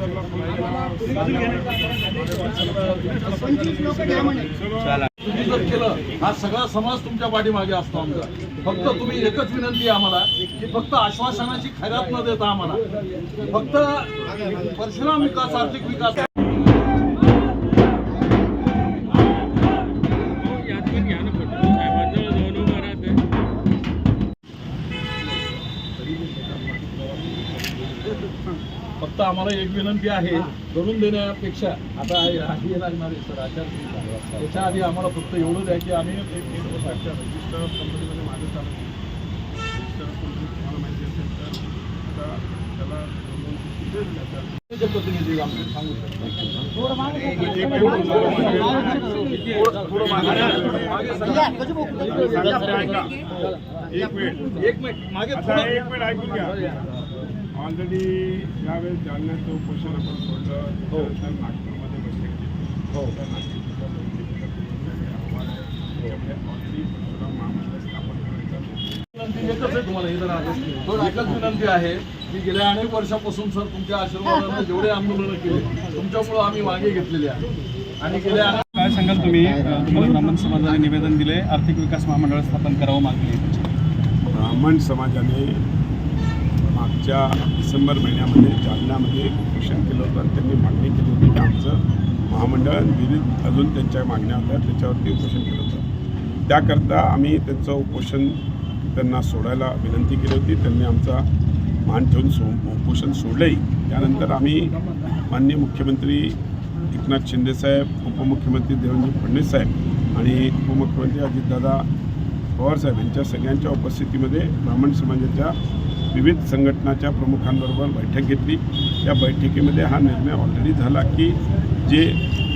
तुम्ही जर केलं हा सगळा समाज तुमच्या पाठीमागे असतो आमचा. फक्त तुम्ही एकच विनंती आहे आम्हाला की फक्त आश्वासनाची खैरात न देता आम्हाला फक्त परशुराम विकास आर्थिक विकास फक्त आम्हाला एक विनंती आहे करून देण्यापेक्षा आता हे लागणार आहे सर आचारसंहिता त्याच्या आधी आम्हाला फक्त एवढं द्या की आम्ही रजिस्टर कंपनीमध्ये माझं चालू मला माहिती असेल तर आता त्याला प्रतिनिधी आमचे सांगू एक मिनिट मागे ऐकून घ्या. ऑलरेडी यावेळेस जालन्याचं उपोषण आपण सोडलं. त्यानंतर नागपूरमध्ये बैठक घेतली. तर एकच आहे तुम्हाला एकच विनंती आहे की गेल्या अनेक वर्षापासून सर तुमच्या आशीर्वादाने जेवढे आंदोलनं केले तुमच्यामुळं आम्ही मागे घेतलेले आहे आणि गेल्या काय सांगाल तुम्ही तुम्हाला ब्राह्मण समाजाने निवेदन दिले आर्थिक विकास महामंडळ स्थापन करावं मागणी. ब्राह्मण समाजाने मागच्या डिसेंबर महिन्यामध्ये जालन्यामध्ये उपोषण केलं होतं आणि त्यांनी मागणी केली होती की आमचं महामंडळ विविध अजून त्यांच्या मागण्या होत्या त्याच्यावरती उपोषण केलं होतं. त्याकरता आम्ही त्यांचं उपोषण त्यांना सोडायला विनंती केली होती. त्यांनी आमचा मान ठेवून उपोषण सोडलंही. त्यानंतर आम्ही माननीय मुख्यमंत्री एकनाथ शिंदेसाहेब, उपमुख्यमंत्री देवेंद्र फडणवीस साहेब आणि उपमुख्यमंत्री अजितदादा पवार साहेब यांच्या सगळ्यांच्या उपस्थितीमध्ये ब्राह्मण समाजाच्या विविध संघटनाच्या प्रमुखांबरोबर बैठक घेतली. या बैठकीमध्ये हा निर्णय ऑलरेडी झाला की जे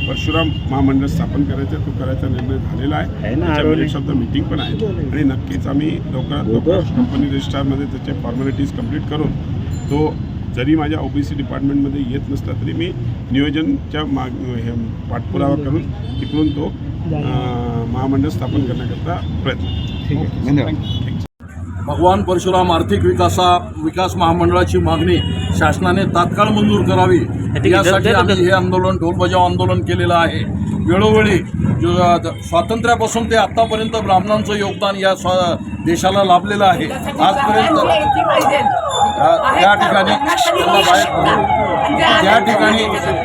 परशुराम महामंडळ स्थापन करायचं तो करायचा निर्णय झालेला आहे. त्याच्यामध्ये शब्द मीटिंग पण आहे आणि नक्कीच आम्ही लवकरात लवकर कंपनी रजिस्ट्रारमध्ये त्याचे फॉर्मॅलिटीज कंप्लीट करून तो जरी माझ्या OBC डिपार्टमेंटमध्ये येत नसला तरी मी नियोजनच्या पाठपुरावा करून तिकडून तो महामंडळ स्थापन करण्याकरता प्रयत्न. धन्यवाद. भगवान परशुराम आर्थिक विकास महामंडळाची मागणी शासनाने तात्काळ मंजूर करावी यासाठी आम्ही हे आंदोलन ढोलबजाव आंदोलन केलेलं आहे. वेळोवेळी स्वातंत्र्यापासून ते आत्तापर्यंत ब्राह्मणांचं योगदान या देशाला लाभलेलं आहे. आजपर्यंत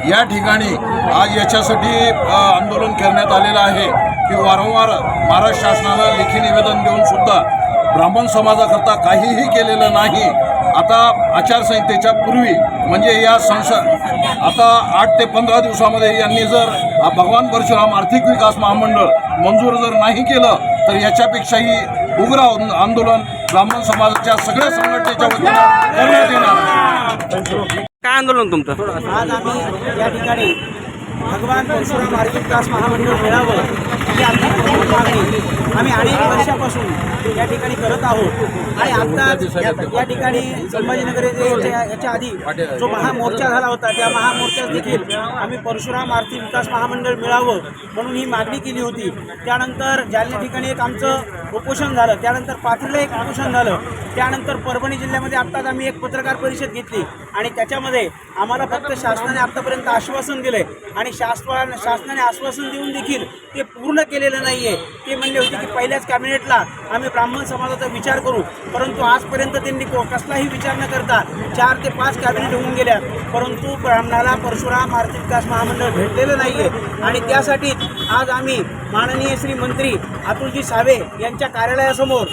या ठिकाणी आज याच्यासाठी आंदोलन करण्यात आलेलं आहे की वारंवार महाराष्ट्र शासनाला लेखी निवेदन देऊन सुद्धा ब्राह्मण समाजाकरता काहीही केलेलं नाही. आता आचारसंहितेच्या पूर्वी म्हणजे या आता 8 ते 15 दिवसामध्ये यांनी जर भगवान परशुराम आर्थिक विकास महामंडळ मंजूर जर नाही केलं तर याच्यापेक्षाही उग्र आंदोलन ब्राह्मण समाजाच्या सगळ्या संघटनेच्या वतीनं करण्यात येणार. काय आंदोलन तुमचं? आज आम्ही या ठिकाणी भगवान परशुराम आर्थिक विकास महामंडळ मिळावं ही आमची प्रमुख मागणी आम्ही अनेक वर्षापासून या ठिकाणी करत आहोत. आणि आता या ठिकाणी संभाजीनगर याच्या आधी जो महामोर्चा झाला होता त्या महामोर्चात देखील आम्ही परशुराम आर्थिक विकास महामंडळ मिळावं म्हणून ही मागणी केली होती. त्यानंतर जालन्या ठिकाणी एक आमचं उपोषण झालं. त्यानंतर पाथरीला एक उपोषण झालं. त्यानंतर परभणी जिल्ह्यामध्ये आत्ताच आम्ही एक पत्रकार परिषद घेतली आणि त्याच्यामध्ये आम्हाला फक्त शासनाने आत्तापर्यंत आश्वासन दिले आणि शासनाने आश्वासन देऊन देखील ते पूर्ण केलेलं नाही आहे. ते म्हणले होते की पहिल्याच कॅबिनेटला आम्ही ब्राह्मण समाजाचा विचार करू, परंतु आजपर्यंत त्यांनी कसलाही विचार न करता 4 ते 5 कॅबिनेट होऊन गेल्या, परंतु ब्राह्मणाला परशुराम आर्थिक विकास महामंडळ भेटलेलं नाही आहे. आणि त्यासाठी आज आम्ही माननीय श्री मंत्री अतुलजी सावे यांच्या कार्यालयासमोर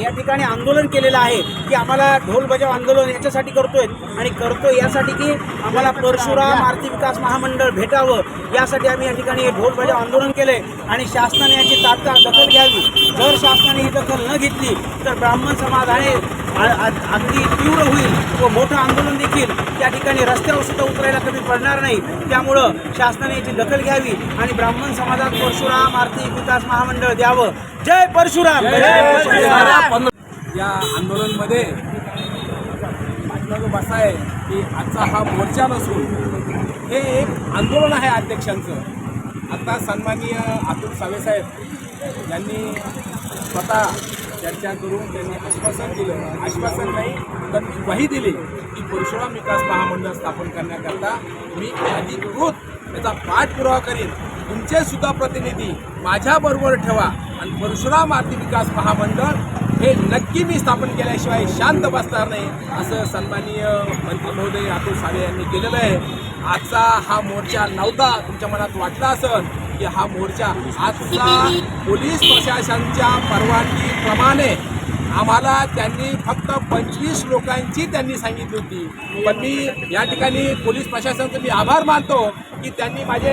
या ठिकाणी आंदोलन केलेलं आहे की आम्हाला ढोल बजाव आंदोलन याच्यासाठी करतोय आणि करतो यासाठी की आम्हाला परशुराम आर्थिक विकास महामंडळ भेटावं यासाठी आम्ही या ठिकाणी ढोल बजाव आंदोलन केले आणि शासनाने याची तात्काळ दखल घ्यावी. जर शासनाने ही दखल न घेतली तर ब्राह्मण समाजाने अगदी तीव्र होईल व मोठं आंदोलन देखील त्या ठिकाणी रस्त्यावर सुद्धा उतरायला कमी पडणार नाही. त्यामुळं शासनाने याची दखल घ्यावी आणि ब्राह्मण समाजात परशुराम आर्थिक विकास महामंडळ द्यावं. जय परशुराम. या आंदोलनामध्ये महत्त्वाचं बसा आहे की आजचा हा मोर्चा नसून हे एक आंदोलन आहे अध्यक्षांचं. आता सन्माननीय अतुल सावेसाहेब यांनी स्वतः चर्चा करून त्यांनी आश्वासन दिलं, आश्वासन नाही त्यांनी ग्वाही दिली की परशुराम विकास महामंडळ स्थापन करण्याकरता मी अधिकृत याचा पाठपुरावा करीन. तुमचे सुद्धा प्रतिनिधी माझ्याबरोबर ठेवा आणि परशुराम आर्थिक विकास महामंडळ हे नक्की मी स्थापन केल्याशिवाय शांत बसणार नाही, असं सन्माननीय मंत्री महोदय अतुल सावे यांनी केलेलं आहे. आजचा हा मोर्चा नव्हता, तुमच्या मनात वाटला असेल की हा मोर्चा आजचा पोलीस प्रशासनाच्या परवानगीप्रमाणे आम्हाला त्यांनी फक्त 25 लोकांची त्यांनी सांगितली होती. पण मी या ठिकाणी पोलीस प्रशासनाचे मी आभार मानतो की त्यांनी माझे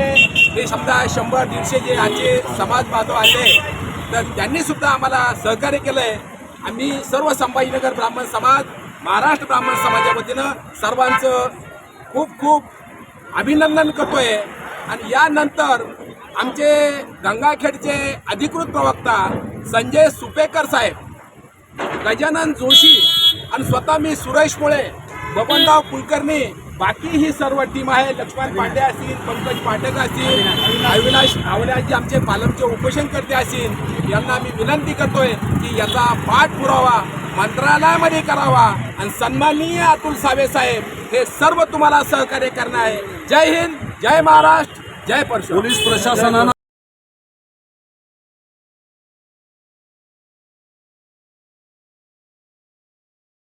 हे समजा 100-150 जे आजचे समाज बांधव आले तर त्यांनी सुद्धा आम्हाला सहकार्य केलं आहे. आम्ही सर्व संभाजीनगर ब्राह्मण समाज, महाराष्ट्र ब्राह्मण समाजाच्या वतीनं सर्वांचं खूप खूप अभिनंदन करतोय. आणि यानंतर आमचे गंगाखेडचे अधिकृत प्रवक्ता संजय सुपेकर साहेब, गजानन जोशी आणि स्वतः मी सुरेश मुळे, बबनराव कुलकर्णी, बाकी ही सर्व टीम आहे, लक्ष्मण पांडे असतील, पंकज पाठक असतील, अविनाश आवल्याजी आमचे पालकचे उपोषणकर्ते असतील, यांना मी विनंती करतोय की याचा पाठपुरावा मंत्रालयामध्ये करावा आणि सन्माननीय अतुल सावे साहेब हे सर्व तुम्हाला सहकार्य करणार आहे. जय हिंद, जय महाराष्ट्र, जय परशुराम. पोलीस प्रशासनानं